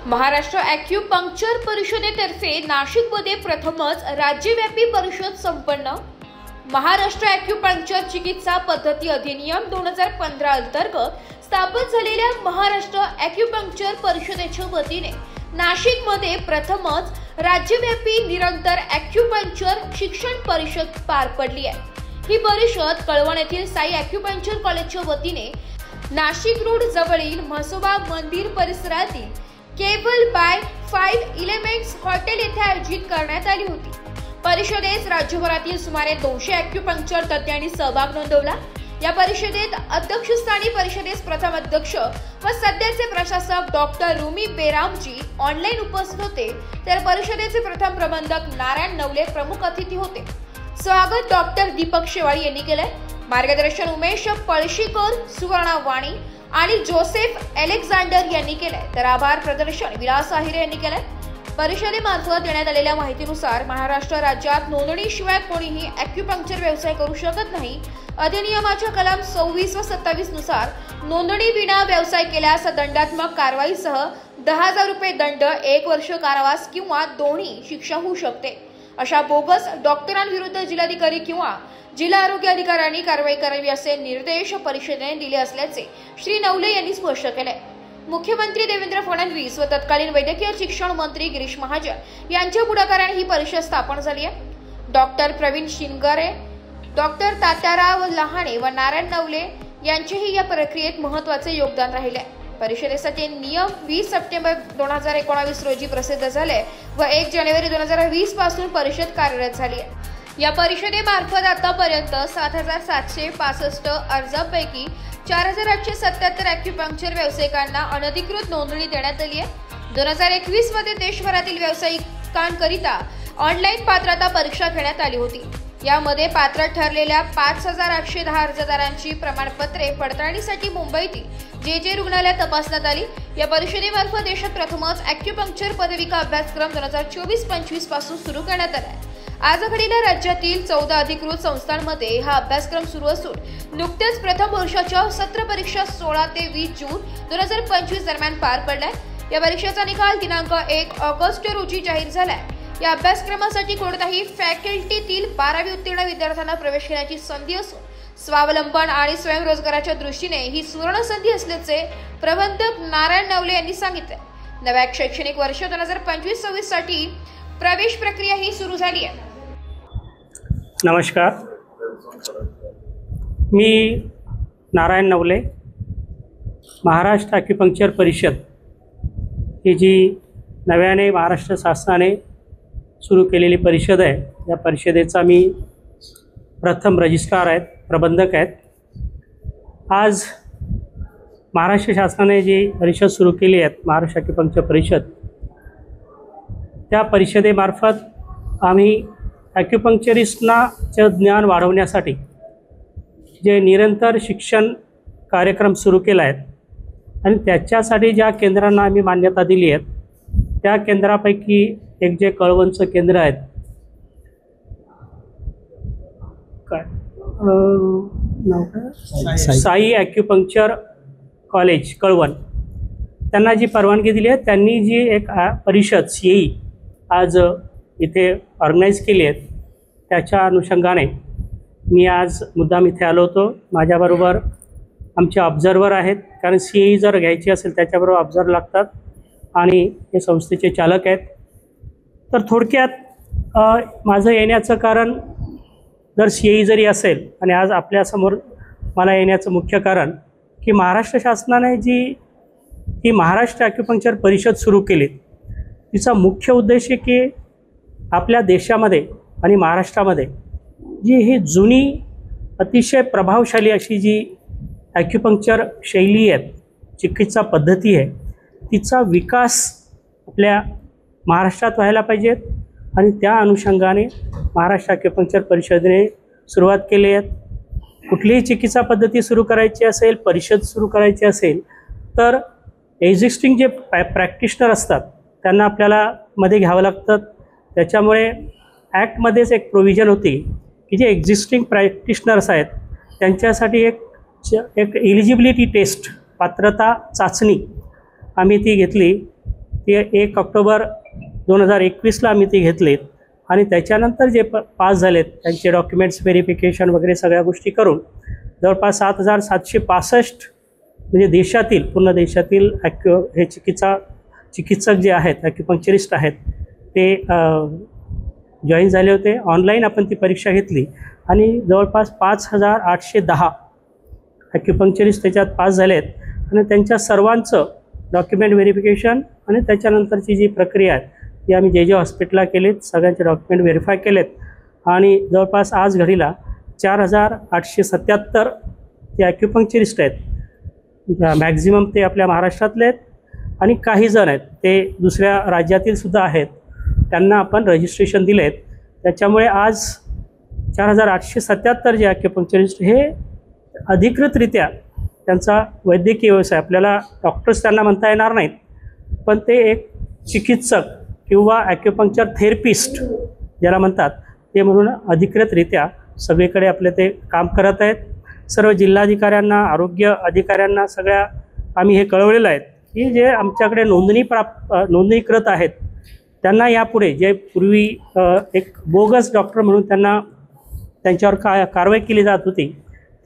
Maharashtra acupuncture परिषदेतर्फे नाशिकमध्ये प्रथमच राज्यव्यापी परिषद संपन्न। महाराष्ट्र ॲक्युपंक्चर चिकित्सा पद्धती अधिनियम 2015 अंतर्गत स्थापन झालेल्या महाराष्ट्र ॲक्युपंक्चर परिषदेच्या वतीने नाशिकमध्ये प्रथमच राज्यव्यापी निरंतर ॲक्युपंक्चर शिक्षण परिषद पार पडली आहे। ही परिषद कळवण येथील साई ॲक्युपंक्चर कॉलेजच्या वतीने नाशिक रोड जवळील म्हसोबा मंदिर परिसरातील केबल बाय 5 एलिमेंट्स हॉटेल येथे आयोजित करण्यात आली होती। परिषदेत राज्यभरातील सुमारे 200 ॲक्युपंक्चर तज्ञांनी सहभाग नोंदवला। या परिषदेत अध्यक्षस्थानी परिषदेस प्रथम अध्यक्ष व सध्याचे प्रशासक डॉक्टर रुमी बेरामजी ऑनलाईन उपस्थित होते, तर परिषदेचे प्रथम प्रबंधक नारायण नवले प्रमुख अतिथी होते। स्वागत डॉक्टर दीपक शेवाळी यांनी केले। मार्गदर्शन उमेश पळशीकर, सुवर्णा वाणी आणि जोसेफ अलेक्झांडर यांनी केले, तर आभार प्रदर्शन विलास आहिरे यांनी केले। परिषदेमार्फत देण्यात आलेल्या माहितीनुसार महाराष्ट्र राज्यात नोंदणीशिवाय कोणीही ॲक्युपंक्चर व्यवसाय करू शकत नाही। अधिनियमाच्या कलम 26 व 27 नुसार नोंदणी विना व्यवसाय केल्यास दंडात्मक कारवाईसह 10,000 रुपये दंड, 1 वर्ष कारावास किंवा दोन्ही शिक्षा होऊ शकते। अशा बोगस डॉक्टरांविरुद्ध जिल्हाधिकारी किंवा जिल्हा आरोग्य अधिकाऱ्यांनी कारवाई करावी असे निर्देश परिषदेने दिले असल्याचे श्री नवले यांनी स्पष्ट केले। मुख्यमंत्री देवेंद्र फडणवीस व तत्कालीन वैद्यकीय शिक्षण मंत्री गिरीश महाजन यांच्या पुढाकाराने ही परिषद स्थापन झाली आहे। डॉक्टर प्रवीण शिंगारे, डॉक्टर तात्याराव लहाणे व नारायण नवले यांचेही या प्रक्रियेत महत्त्वाचे योगदान राहिले। परिषदेसाठी नियम 20 सप्टेंबर 2019 रोजी प्रसिद्ध झाले व 1 जानेवारी 2020 पासून परिषद कार्यरत झाली आहे। या परिषदेमार्फत आतापर्यंत 7,765 अर्जांपैकी 4,877 ॲक्युपंक्चर व्यावसायिकांना अनधिकृत नोंदणी देण्यात आली आहे। 2021 मध्ये देशभरातील व्यावसायिकांकरिता ऑनलाईन पात्रता परीक्षा घेण्यात आली होती। यामध्ये पात्र ठरलेल्या 5,810 अर्जदारांची प्रमाणपत्रे पडताळणीसाठी मुंबईतील जे रुग्णालयात तपासण्यात आली। या परिषदेमार्फत देशात प्रथमच ॲक्युपंक्चर पदविका अभ्यासक्रम 2024-25 पासून सुरू करण्यात आला आहे। आज घडीला राज्यातील 14 अधिकृत संस्थांमध्ये हा अभ्यासक्रम सुरू असून नुकतेच प्रथम वर्षाच्या सत्र परीक्षा 16 ते 20 जून 2025 दरम्यान पार पडलाय। या परीक्षेचा निकाल दिनांक 1 ऑगस्ट रोजी जाहीर झालाय। या अभ्यासक्रमासाठी कोणत्याही फॅकल्टीतील 12वी उत्तीर्ण विद्यार्थ्यांना प्रवेश घेण्याची संधी असून स्वावलंबन आणि स्वयंरोजगाराच्या दृष्टीने ही सुवर्ण संधी असल्याचे प्रबंधक नारायण नवले यांनी सांगितले। नव्या शैक्षणिक वर्ष 2025-26 साठी प्रवेश प्रक्रिया ही सुरू झाली आहे। नमस्कार, मी नारायण नवले। महाराष्ट्र ॲक्युपंक्चर परिषद ही जी नव्याने महाराष्ट्र शासनाने सुरू केलेली परिषद आहे, या परिषदेचा मी प्रथम रजिस्ट्रार आहेत, प्रबंधक आहेत। आज महाराष्ट्र शासनाने जी परिषद सुरू केली आहे, महाराष्ट्र ॲक्युपंक्चर परिषद, त्या परिषदेमार्फत आम्ही ॲक्युपंक्चरिस्टनाचे ज्ञान वाढवण्यासाठी जे निरंतर शिक्षण कार्यक्रम सुरू केला आहे आणि त्याच्यासाठी ज्या केंद्रांना आम्ही मान्यता दिली आहे, त्या केंद्रापैकी एक जे कळवणचं केंद्र आहे, काय नाव काय, साई ॲक्युपंक्चर कॉलेज कळवण, त्यांना जी परवानगी दिली आहे, त्यांनी जी एक परिषद CAE आज इथे ऑर्गनाईज केली आहे, त्याच्या अनुषंगाने मी आज मुद्दाम इथे आलो होतो। माझ्याबरोबर आमचे ऑब्झर्वर आहेत, कारण CAE जर घ्यायची असेल त्याच्याबरोबर ऑब्झर्वर लागतात आणि हे संस्थेचे चालक आहेत। तर थोडक्यात माझं येण्याचं कारण, जर CAE जरी असेल आणि आज आपल्यासमोर मला येण्याचं मुख्य कारण की महाराष्ट्र शासनाने जी ही महाराष्ट्र ॲक्युपंक्चर परिषद सुरू केली, तिचा मुख्य उद्देश आहे की आपल्या देशामध्ये आणि महाराष्ट्रामध्ये जी ही जुनी अतिशय प्रभावशाली अशी जी ॲक्युपंक्चर शैली आहे, चिकित्सा पद्धती आहे, तिचा विकास आपल्या महाराष्ट्रात व्हायला पाहिजेत आणि त्या अनुषंगाने महाराष्ट्र ॲक्युपंक्चर परिषदेने सुरुवात केली आहे। कुठलीही चिकित्सा पद्धती सुरू करायची असेल, परिषद सुरू करायची असेल, तर एक्झिस्टिंग जे प्रॅक्टिशनर असतात त्यांना आपल्याला मध्ये घ्यावं लागतं। त्याच्यामुळे ॲक्टमध्येच एक प्रोव्हिजन होती की जे एक्झिस्टिंग प्रॅक्टिशनर्स आहेत त्यांच्यासाठी एक एलिजिबिलिटी टेस्ट, पात्रता चाचणी आम्ही ती घेतली ते 1 ऑक्टोबर 2021ला आम्ही ती घेतलीत आणि त्याच्यानंतर जे पास झालेत त्यांचे डॉक्युमेंट्स व्हेरिफिकेशन वगैरे सगळ्या गोष्टी करून जवळपास 7,765 म्हणजे देशातील पूर्ण देशातील हे चिकित्सक जे आहेत ॲक्युपंक्चरिस्ट आहेत ते जॉईन झाले होते. ऑनलाईन आपण ती परीक्षा घेतली आणि जवळपास 5,810 ॲक्युपंक्चरिस्ट त्याच्यात पास झाले आहेत आणि त्यांच्या सर्वांचं डॉक्युमेंट व्हेरिफिकेशन आणि त्याच्यानंतरची जी प्रक्रिया आहे ती आम्ही जे हॉस्पिटलला केलीत. सगळ्यांचे डॉक्युमेंट व्हेरीफाय केलेत आणि जवळपास आज घडीला 4,877 जे ॲक्युपंक्चरिस्ट आहेत. मॅक्झिमम ते आपल्या महाराष्ट्रातले आहेत आणि काही जण आहेत ते दुसऱ्या राज्यातील सुद्धा आहेत. त्यांना आपण रजिस्ट्रेशन दिले आहेत. त्याच्यामुळे आज 4,877 जे ॲक्युपंक्चरिस्ट हे अधिकृतरित्या त्यांचा वैद्यकीय व्यवसाय, आपल्याला डॉक्टर्स त्यांना म्हणता येणार नाहीत, पण ते एक चिकित्सक किंवा ॲक्युपंक्चर थेरपिस्ट ज्याला म्हणतात ते म्हणून अधिकृतरित्या सगळीकडे आपले ते काम करत आहेत. सर्व जिल्हाधिकाऱ्यांना, आरोग्य अधिकाऱ्यांना सगळ्या आम्ही हे कळवलेलं आहे की जे आमच्याकडे नोंदणीकृत आहेत त्यांना यापुढे जे पूर्वी एक बोगस डॉक्टर म्हणून त्यांच्यावर कारवाई केली जात होती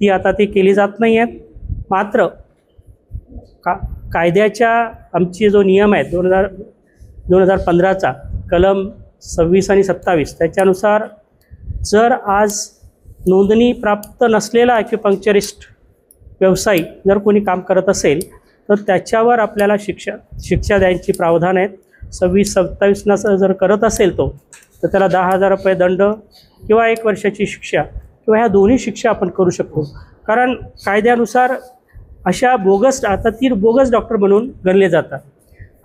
ती आता ती केली जात नाही आहेत. मात्र कायद्याच्या आमचे जो नियम आहे 2015चा कलम 26 आणि 27 त्याच्यानुसार जर आज नोंदणी प्राप्त नसलेला ॲक्युपंक्चरिस्ट व्यावसायिक जर कोणी काम करत असेल तर त्याच्यावर आपल्याला शिक्षा द्यायची प्रावधान आहेत. 26-27 जर करत असेल तो तर त्याला 10,000 रुपये दंड किंवा 1 वर्षाची शिक्षा किंवा ह्या दोन्ही शिक्षा आपण करू शकतो. कारण कायद्यानुसार अशा आता ती बोगस डॉक्टर म्हणून गणले जातात.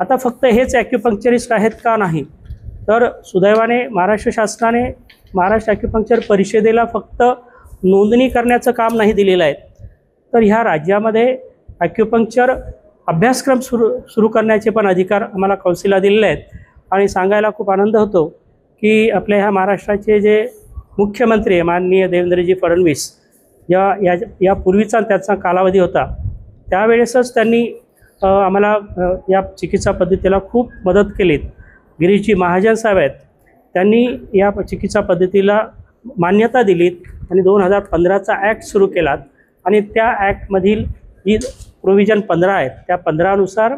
आता फक्त हेच ॲक्युपंक्चरिस्ट आहेत का? नाही. तर सुदैवाने महाराष्ट्र शासनाने महाराष्ट्र ॲक्युपंक्चर परिषदेला फक्त नोंदणी करण्याचं काम नाही दिलेलं आहे, तर ह्या राज्यामध्ये ॲक्युपंक्चर अभ्यासक्रम सुरू करण्याचे पण अधिकार आम्हाला कौन्सिलला दिलेले आहेत. आणि सांगायला खूप आनंद होतो की आपल्या ह्या महाराष्ट्राचे जे मुख्यमंत्री आहे माननीय देवेंद्रजी फडणवीस यापूर्वीचा त्याचा कालावधी होता त्यावेळेसच त्यांनी आम्हाला या चिकित्सा पद्धतीला खूप मदत केलीत. गिरीशजी महाजन साहेब आहेत, त्यांनी या चिकित्सा पद्धतीला मान्यता दिलीत आणि 2015चा ॲक्ट सुरू केलात आणि त्या ॲक्टमधील जी प्रोव्हिजन 15 आहेत त्या 15नुसार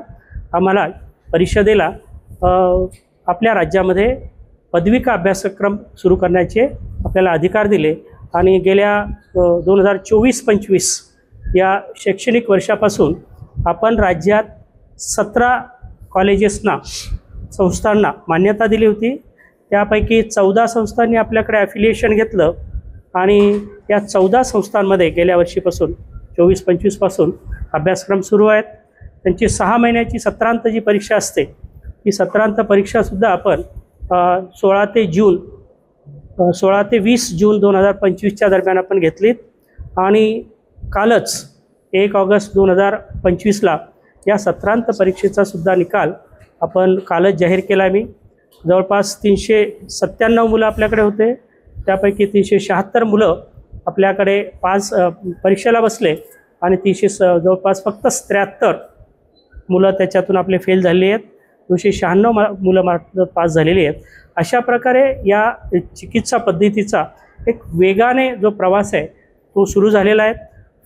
आम्हाला परिषदेला आपल्या राज्यामध्ये पदविका अभ्यासक्रम सुरू करण्याचे आपल्याला अधिकार दिले. आणि गेल्या 2024-25 या शैक्षणिक वर्षापासून आपण राज्यात 17 कॉलेजेसना संस्थांना मान्यता दिली होती. त्यापैकी 14 संस्थांनी आपल्याकडे ॲफिलिएशन घेतलं आणि या 14 संस्थांमध्ये गेल्या वर्षीपासून 24-25 पासून अभ्यासक्रम सुरू आहेत. त्यांची 6 महिन्याची सत्रांत जी परीक्षा असते ती सत्रांत परीक्षासुद्धा आपण 16 ते 20 जून 2025च्या दरम्यान आपण घेतलीत. आणि कालच 1 ऑगस्ट 2025ला या सत्रांत परीक्षेचा सुद्धा निकाल आपण कालच जाहीर केला. मी जवळपास 397 मुलं आपल्याकडे होते, त्यापैकी 376 मुलं आपल्याकडे परीक्षेला बसले आणि जवळपास फक्त 73 मुलं त्याच्यातून आपले फेल झालेली आहेत. 296 मुलं पास झालेली आहेत. अशा प्रकारे या चिकित्सा पद्धतीचा एक वेगाने जो प्रवास आहे तो सुरू झालेला आहे.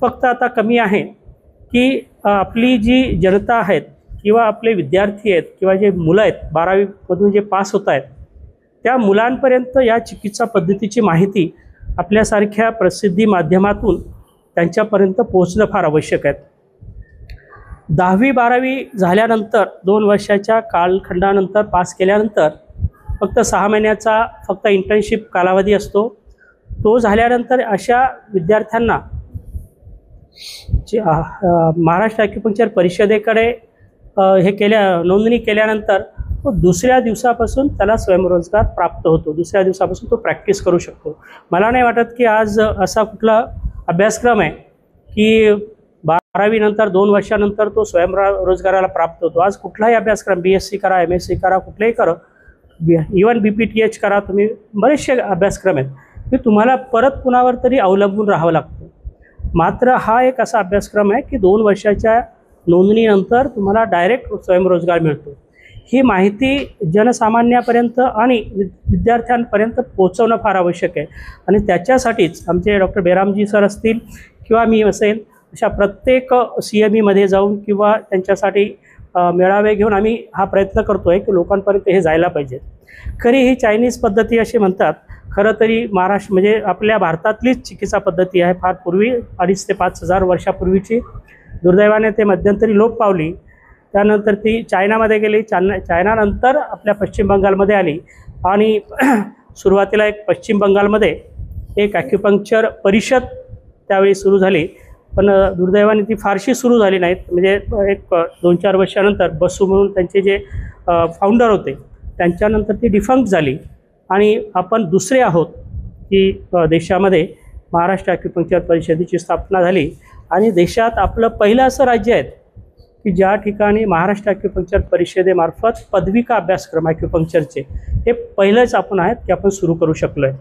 फक्त आता कमी आहे की आपली जी जनता आहेत किंवा आपले विद्यार्थी आहेत किंवा जे मुलं आहेत 12वीमधून जे पास होत आहेत त्या मुलांपर्यंत या चिकित्सा पद्धतीची माहिती आपल्यासारख्या प्रसिद्धी माध्यमातून त्यांच्यापर्यंत पोहोचणं फार आवश्यक आहे. 10वी-12वी झाल्यानंतर 2 वर्षाच्या कालखंडानंतर पास केल्यानंतर फक्त 6 महिन्याचा फक्त इंटर्नशिप कालावधी असतो. तो झाल्यानंतर अशा विद्यार्थ्यांना महाराष्ट्र ॲक्युपंक्चर परिषदेकडे नोंदणी केल्यानंतर तो दुसऱ्या दिवसापासून त्याला स्वयंरोजगार प्राप्त होतो. दुसऱ्या दिवसापासून तो प्रॅक्टिस करू शकतो. मला नाही वाटत की आज असा कुठला अभ्यासक्रम आहे की 12वी नंतर 2 वर्षानंतर तो स्वयंरोजगाराला प्राप्त होतो. आज कुठलाही अभ्यासक्रम BSc करा, MSc करा, कुठलेही करा, इवन BPTH करा, तुम्ही बरेचसे अभ्यासक्रम आहेत की तुम्हाला परत कुणावर तरी अवलंबून राहावं लागतं. मात्र हा एक असा अभ्यासक्रम आहे की 2 वर्षाच्या नोंदणीनंतर तुम्हाला डायरेक्ट स्वयंरोजगार मिळतो. ही माहिती जनसामान्यापर्यंत आणि विद्यार्थ्यांपर्यंत पोहोचवणं फार आवश्यक आहे. आणि त्याच्यासाठीच आमचे डॉक्टर बेरामजी सर असतील किंवा मी असेल, अशा प्रत्येक CMEमध्ये जाऊन किंवा त्यांच्यासाठी मेळावे घेऊन आम्ही हा प्रयत्न करतो आहे की लोकांपर्यंत हे जायला पाहिजे. खरी ही चायनीज पद्धती अशी म्हणतात, खरं तरी महाराष्ट्र म्हणजे आपल्या भारतातलीच चिकित्सा पद्धती आहे. फार पूर्वी 2,500 ते 5,000 वर्षापूर्वीची. दुर्दैवाने ते मध्यंतरी लोप पावली. त्यानंतर ती चायनामध्ये गेली. चायनानंतर आपल्या पश्चिम बंगालमध्ये आली आणि सुरुवातीला एक पश्चिम बंगालमध्ये एक ॲक्युपंक्चर परिषद त्यावेळी सुरू झाली, पण दुर्दैवाने ती फारशी सुरू झाली नाहीत. म्हणजे एक 2-4 वर्षानंतर बसू म्हणून त्यांचे जे फाउंडर होते त्यांच्यानंतर ती डिफंक्ट झाली. आणि आपण दुसरे आहोत की देशामध्ये महाराष्ट्र ॲक्युपंक्चर परिषदेची स्थापना झाली आणि देशात आपलं पहिलं असं राज्य आहे की ज्या ठिकाणी महाराष्ट्र ॲक्युपंक्चर परिषदेमार्फत पदविका अभ्यासक्रम ॲक्युपंक्चरचे हे पहिलंच आपण आहेत की आपण सुरू करू शकलो आहे.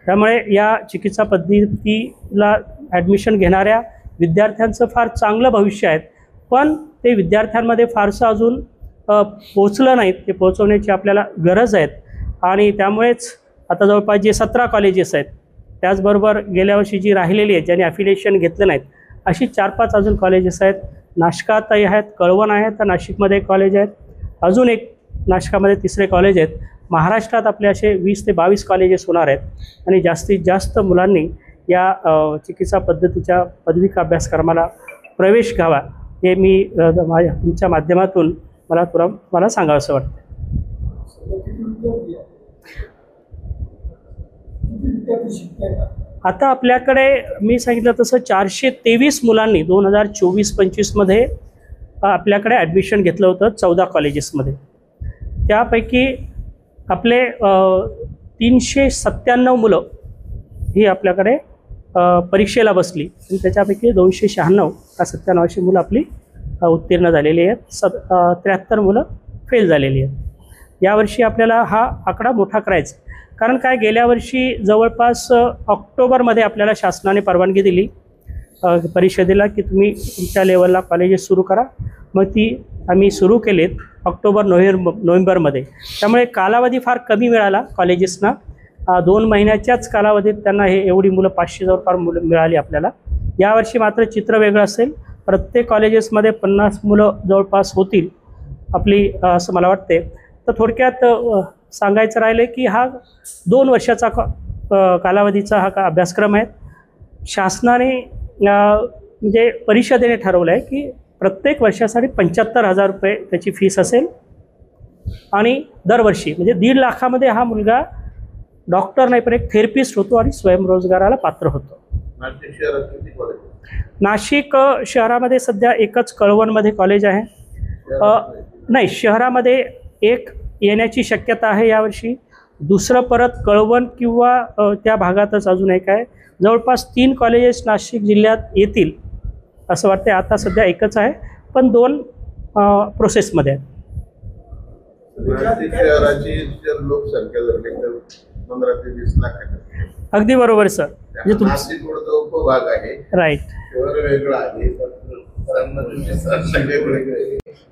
त्यामुळे या चिकित्सा पद्धतीला ॲडमिशन घेणाऱ्या विद्यार्थ्यांचं फार चांगलं भविष्य आहे, पण ते विद्यार्थ्यांमध्ये फारसं अजून पोचलं नाहीत. ते पोचवण्याची आपल्याला गरज आहे. आणि त्यामुळेच आता जवळपास जे 17 कॉलेजेस आहेत, त्याचबरोबर गेल्या वर्षी जी राहिलेली आहेत ज्यांनी ॲफिलिएशन घेतलं नाहीत, अशी 4-5 अजून कॉलेजेस आहेत. नाशकातही आहेत, कळवण आहे, तर नाशिकमध्ये एक कॉलेज आहेत, अजून एक नाशकामध्ये 3रे कॉलेज आहेत. महाराष्ट्रात आपले असे 20 ते 22 कॉलेजेस होणार आहेत आणि जास्तीत जास्त मुलांनी या चिकित्सा पद्धतीच्या पदविका अभ्यासक्रमाला प्रवेश घ्यावा हे मी तुमच्या माध्यमातून मला सांगावंसं वाटतं. आता आपल्याकडे मी सांगितलं तसं 423 मुलांनी 2024-25मध्ये आपल्याकडे ॲडमिशन घेतलं होतं 14 कॉलेजेसमध्ये. त्यापैकी आपले 397 मुलं ही आपल्याकडे परीक्षेला बसली आणि त्याच्यापैकी 296 का 97 अशी मुलं आपली उत्तीर्ण झालेली आहेत. 73 मुलं फेल झालेली आहेत. यावर्षी आपल्याला हा आकडा मोठा करायचा, कारण काय गेल्या वर्षी जवळपास ऑक्टोबरमध्ये आपल्याला शासनाने परवानगी दिली परिषदेला की तुम्ही तुमच्या लेवलला कॉलेजेस सुरू करा. मग ती आम्ही सुरू केलेत नोव्हेंबरमध्ये. त्यामुळे कालावधी फार कमी मिळाला कॉलेजेसना. 2 महिन्याच्याच कालावधीत त्यांना हे एवढी मुलं 500 जवळपास मुलं मिळाली आपल्याला. यावर्षी मात्र चित्र वेगळं असेल. प्रत्येक कॉलेजेसमध्ये 50 मुलं जवळपास होतील आपली, असं मला वाटते. तर थोडक्यात सांगायचं राहिलं की हा 2 वर्षाचा कालावधीचा हा अभ्यासक्रम आहे. शासनाने म्हणजे परिषदेने ठरवलं आहे की प्रत्येक वर्षासाठी 75,000 रुपये त्याची फीस असेल आणि दरवर्षी म्हणजे 1.5 लाखामध्ये हा मुलगा डॉक्टर नाही पण एक थेरपिस्ट होतो आणि स्वयंरोजगाराला पात्र होतो. नाशिक शहरामध्ये सध्या एकच कळवणमध्ये कॉलेज आहे. नाही, शहरामध्ये एक येण्याची शक्यता आहे यावर्षी. दुसरं परत कळवण किंवा त्या भागातच अजून एक आहे. जवळपास 3 कॉलेजेस नाशिक जिल्ह्यात येतील असं वाटते. आता सध्या एकच आहे, पण 2 प्रोसेसमध्ये आहेत. लोकसंख्या धरली तर 15 ते 20 लाख आहे. अगदी बरोबर सर. म्हणजे नाशिक उपभाग आहे, राईट. शहर वेगळं आहे.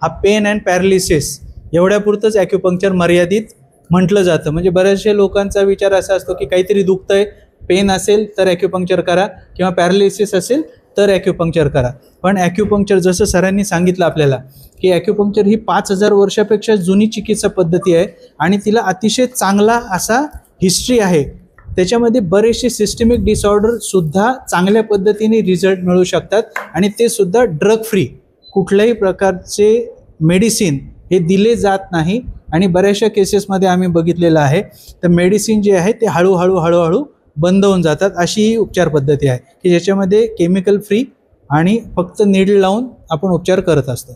हा पेन अँड पॅरालिसिस एवढ्यापुरतंच ॲक्युपंक्चर मर्यादित म्हटलं जातं. म्हणजे बऱ्याचशा लोकांचा विचार असा असतो की काहीतरी दुखतंय, पेन असेल तर ॲक्युपंक्चर करा किंवा पॅरालिसिस असेल तर ॲक्युपंक्चर करा. पण ॲक्युपंक्चर जसं सरांनी सांगितलं आपल्याला की ॲक्युपंक्चर ही 5,000 वर्षापेक्षा जुनी चिकित्सा पद्धती आहे आणि तिला अतिशय चांगला असा हिस्ट्री आहे. त्याच्यामध्ये बरेचसे सिस्टमिक डिसऑर्डरसुद्धा चांगल्या पद्धतीने रिझल्ट मिळू शकतात आणि ते सुद्धा ड्रग फ्री. कुठल्याही प्रकारचे मेडिसिन हे दिले जात नाही आणि बऱ्याचशा केसेसमध्ये आम्ही बघितलेलं आहे तर मेडिसिन जे आहे ते हळूहळू बंद होऊन जातात. अशी ही उपचार पद्धती आहे की ज्याच्यामध्ये केमिकल फ्री आणि फक्त नीडल लावून आपण उपचार करत असतो.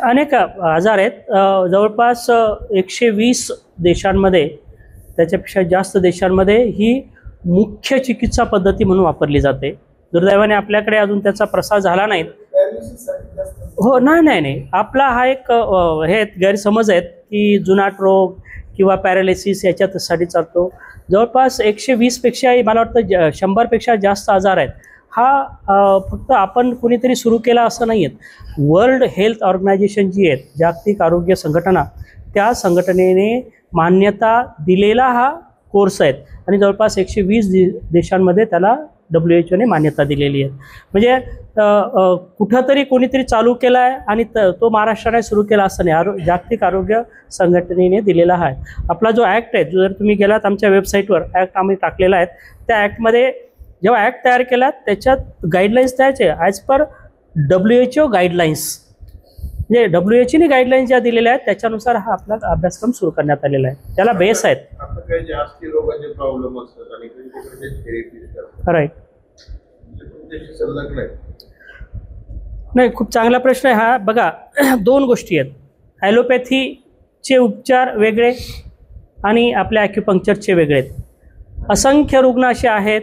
अनेक आजार आहेत. जवळपास 120 देशांमध्ये, त्याच्यापेक्षा जास्त देशांमध्ये ही मुख्य चिकित्सा पद्धती म्हणून वापरली जाते. दुर्दैवाने आपल्याकडे अजून त्याचा प्रसार झाला नाही. हो, नाही, आपला हा एक हे गैरसमज आहेत की जुनाट रोग किंवा पॅरालिसिस याच्यासाठी चालतो. जवळपास 120 पेक्षा मला वाटतं 100पेक्षा जास्त आजार आहेत. हा फक्त आपण कोणीतरी सुरू केला असं नाही आहेत. वर्ल्ड हेल्थ ऑर्गनायझेशन जी आहेत, जागतिक आरोग्य संघटना, त्या संघटनेने मान्यता दिलेला हा कोर्स आहे आणि जवळपास 120 देशांमध्ये त्याला WHO ने मान्यता दिलेली आहे. म्हणजे कुठंतरी कोणीतरी चालू केला आहे आणि तो महाराष्ट्राने सुरू केला असं नाही. जागतिक आरोग्य संघटनेने दिलेला आहे. आपला जो ॲक्ट आहे, जर तुम्ही गेलात आमच्या वेबसाईटवर, ॲक्ट आम्ही टाकलेला आहे. त्या ॲक्टमध्ये जेव्हा ॲक्ट तयार केला त्याच्यात गाईडलाईन्स द्यायचे ॲज पर WHO गाईडलाईन्स. म्हणजे WHO गाईडलाईन्स ज्या दिलेल्या आहेत त्याच्यानुसार हा आपला अभ्यासक्रम सुरू करण्यात आलेला आहे. त्याला बेस आहेत. आता काही जास्ती रोगाचे प्रॉब्लेम असतात आणि थेरपी करतात. राईट. तुमच्याशी संलग्न आहे? नाही, खूप चांगला प्रश्न आहे हा. बघा, 2 गोष्टी आहेत. ॲलोपॅथीचे उपचार वेगळे आणि आपल्या ॲक्युपंक्चरचे वेगळे आहेत. असंख्य रुग्ण असे आहेत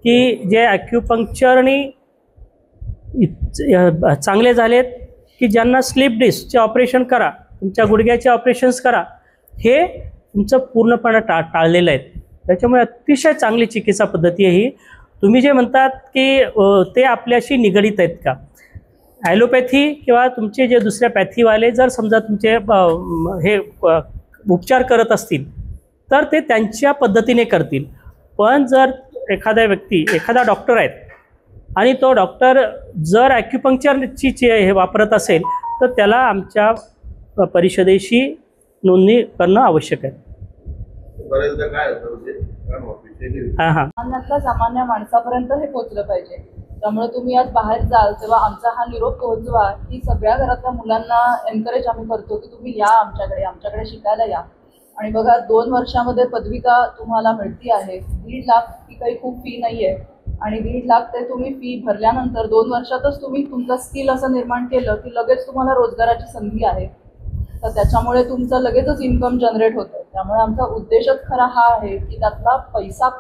की जे ॲक्युपंक्चरनी चांगले झालेत की ज्यांना स्लीप डिस्कचे ऑपरेशन करा, तुमच्या गुडघ्याचे ऑपरेशन्स करा, हे तुमचं पूर्णपणे टाळलेलं आहे. त्याच्यामुळे अतिशय चांगली चिकित्सा पद्धती आहे ही. तुम्ही जे म्हणतात की ते आपल्याशी निगडीत आहेत का, ॲलोपॅथी किंवा तुमचे जे दुसऱ्या पॅथीवाले जर समजा तुमचे हे उपचार करत असतील तर ते त्यांच्या पद्धतीने करतील. पण जर एखादा व्यक्ती, एखादा डॉक्टर आहेत आणि तो डॉक्टर जर ॲक्युपंक्चरची हे वापरत असेल तर त्याला आमच्या परिषदेशी नोंदणी करणं आवश्यक आहे. बरेचदा काय होतं सामान्यातल्या सामान्य माणसापर्यंत हे पोहोचलं पाहिजे. त्यामुळे तुम्ही आज बाहेर जाल तेव्हा आमचा हा निरोप पोहोचवा, की सगळ्या घरातल्या मुलांना एनकरेज आम्ही करतो की तुम्ही या आमच्याकडे शिकायला या. आणि बघा, 2 वर्षामध्ये पदविका तुम्हाला मिळती आहे. 1.5 लाख ही काही खूप फी नाही आहे आणि 1.5 लाख ते तुम्ही फी भरल्यानंतर 2 वर्षातच तुम्ही तुमचं स्किल असं निर्माण केलं की लगेच तुम्हाला रोजगाराची संधी आहे. तर त्याच्यामुळे तुमचं लगेचच इन्कम जनरेट होतं. त्यामुळे आमचा उद्देशच खरा हा आहे की त्यातला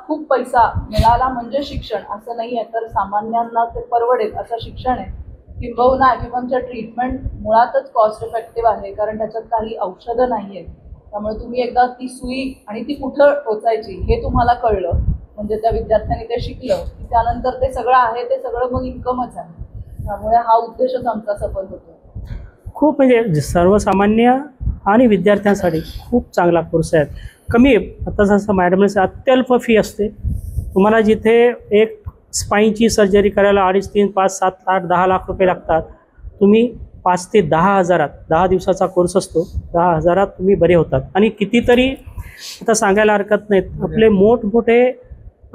खूप पैसा मिळाला म्हणजे शिक्षण असं नाही आहे, तर सामान्यांना ते परवडेल असं शिक्षण आहे. किंबहुना ॲक्युपंक्चर ट्रीटमेंट मुळातच कॉस्ट इफेक्टिव्ह आहे, कारण त्याच्यात काही औषधं नाही आहेत. त्यामुळे तुम्ही एकदा ती सुई आणि ती कुठं टोचायची हे तुम्हाला कळलं म्हणजे त्या विद्यार्थ्यांनी ते शिकलं की त्यानंतर ते सगळं आहे ते सगळं मग इन्कमच आहे. त्यामुळे हा उद्देशच आमचा सफल होतो. खूप म्हणजे सर्वसामान्य आणि विद्यार्थ्यांसाठी खूप चांगला कोर्स आहे. कमी, आता जसं मॅडमने अत्यल्प फी असते. तुम्हाला जिथे एक स्पाईनची सर्जरी करायला 2.5, 3, 5, 7, 8, 10 लाख रुपये लागतात, तुम्ही 5 ते 10 हजारात, 10 दिवसाचा कोर्स असतो, 10 हजारात तुम्ही बरे होतात. आणि कितीतरी आता सांगायला हरकत नाहीत, आपले मोठमोठे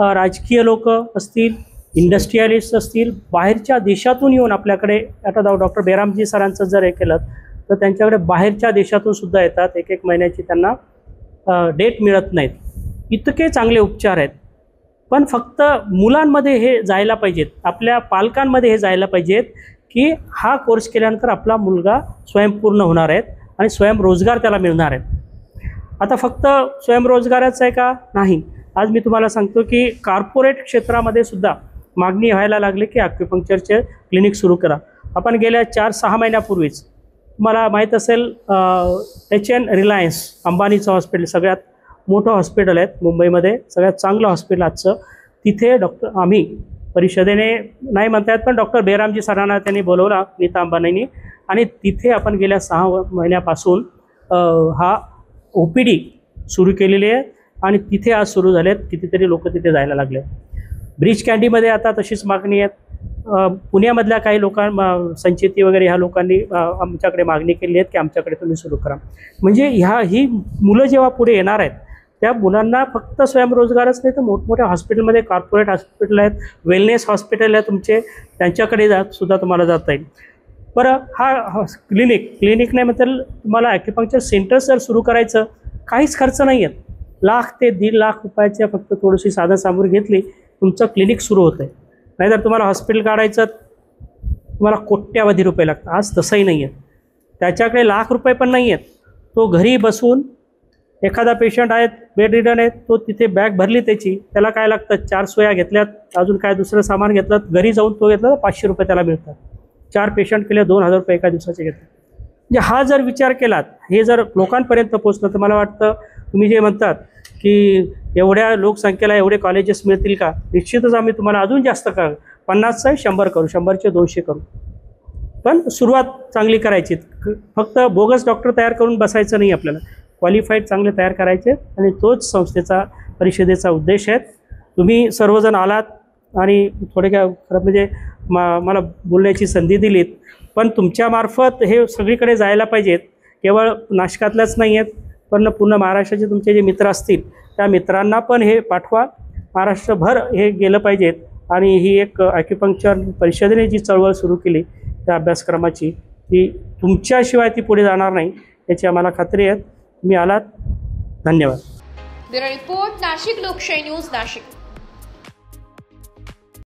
राजकीय लोक असतील, इंडस्ट्रियलिस्ट असतील, बाहेरच्या देशातून येऊन आपल्याकडे, आता डॉक्टर बेरामजी सरांचं जर हे केलं तर त्यांच्याकडे बाहेरच्या देशातून सुद्धा येतात. 1-1 महिन्याची त्यांना डेट मिळत नाहीत. इतके चांगले उपचार आहेत. पण फक्त मुलांमध्ये हे जायला पाहिजेत, आपल्या पालकांमध्ये हे जायला पाहिजेत की हा कोर्स केल्यानंतर आपला मुलगा स्वयंपूर्ण होणार आहे आणि स्वयंरोजगार त्याला मिळणार आहे. आता फक्त स्वयंरोजगाराचं आहे का? नाही. आज मी तुम्हाला सांगतो की कॉर्पोरेट क्षेत्रामध्ये सुद्धा मागणी व्हायला लागली की ॲक्युपंक्चरचे क्लिनिक सुरू करा. आपण गेल्या 4-6 महिन्यापूर्वीच, तुम्हाला माहीत असेल, HN रिलायन्स, अंबानीचं हॉस्पिटल, सगळ्यात मोठं हॉस्पिटल आहे मुंबईमध्ये, सगळ्यात चांगलं हॉस्पिटल आजचं, तिथे आम्ही परिषदेने नाही म्हणता येत पण डॉक्टर बेरामजी सरांना त्यांनी बोलवला, नीता अंबानींनी, आणि तिथे आपण गेल्या 6 महिन्यापासून हा OPD सुरू केलेली आहे आणि तिथे आज सुरू झालेत. कितीतरी लोक तिथे जायला लागले. ब्रिज कँडीमध्ये आता तशीच मागणी आहे. पुण्यामधल्या काही संचेती वगैरे ह्या लोकांनी आमच्याकडे मागणी केली आहे की आमच्याकडे तुम्ही सुरू करा. म्हणजे ही मुलं जेव्हा पुढे येणार आहेत त्या मुलांना फक्त स्वयंरोजगारच नाही तर मोठमोठ्या हॉस्पिटलमध्ये, कॉर्पोरेट हॉस्पिटल आहेत, वेलनेस हॉस्पिटल आहे तुमचे, त्यांच्याकडे सुद्धा तुम्हाला जाता येईल. बरं, हा क्लिनिक नाही म्हटलं तुम्हाला ॲक्युपंक्चर सेंटर जर सुरू करायचं, काहीच खर्च नाही आहेत. 1 लाख ते 1.5 लाख रुपयाच्या फक्त थोडीशी साधनसामुग्री घेतली, तुमचं क्लिनिक सुरू होतं आहे. नाहीतर तुम्हाला हॉस्पिटल काढायचं तुम्हाला कोट्यावधी रुपये लागतात. आज तसंही नाही आहे. त्याच्याकडे लाख रुपये पण नाही आहेत. तो घरी बसून, एखादा पेशंट आहेत, बेड रिडन आहेत, तो तिथे बॅग भरली त्याची, त्याला काय लागतं, 4 सोया घेतल्यात, अजून काय दुसरं सामान घेतलं, घरी जाऊन तो घेतला तर 500 रुपये त्याला मिळतात. 4 पेशंट केले 2000 रुपये एका दिवसाचे घेतले. म्हणजे हा जर विचार केलात, हे जर लोकांपर्यंत पोचलं तर मला वाटतं तुम्ही जे म्हणतात की एवढ्या लोकसंख्येला एवढे कॉलेजेस मिळतील का, निश्चितच आम्ही तुम्हाला अजून जास्त 50चं 100 करू, 100चे 200 करू, पण सुरुवात चांगली करायची. फक्त बोगस डॉक्टर तयार करून बसायचं नाही, आपल्याला क्वालिफाईड चांगले तयार करायचे आणि तोच संस्थेचा परिषदेचा उद्देश आहे. तुम्ही सर्वजण आलात आणि थोडे काय खरं म्हणजे मला बोलण्याची संधी दिलीत, पण तुमच्यामार्फत हे सगळीकडे जायला पाहिजेत. केवळ नाशकातल्याच नाही आहेत, पण पूर्ण महाराष्ट्राचे तुमचे जे मित्र असतील त्या मित्रांना पण हे पाठवा. महाराष्ट्रभर हे गेलं पाहिजेत. आणि ही एक ॲक्युपंक्चर परिषदेने जी चळवळ सुरू केली त्या अभ्यासक्रमाची, ती तुमच्याशिवाय ती पुढे जाणार नाही याची आम्हाला खात्री आहे. तुम्ही आलात, धन्यवाद. ब्युरो रिपोर्ट, नाशिक लोकशाही न्यूज, नाशिक.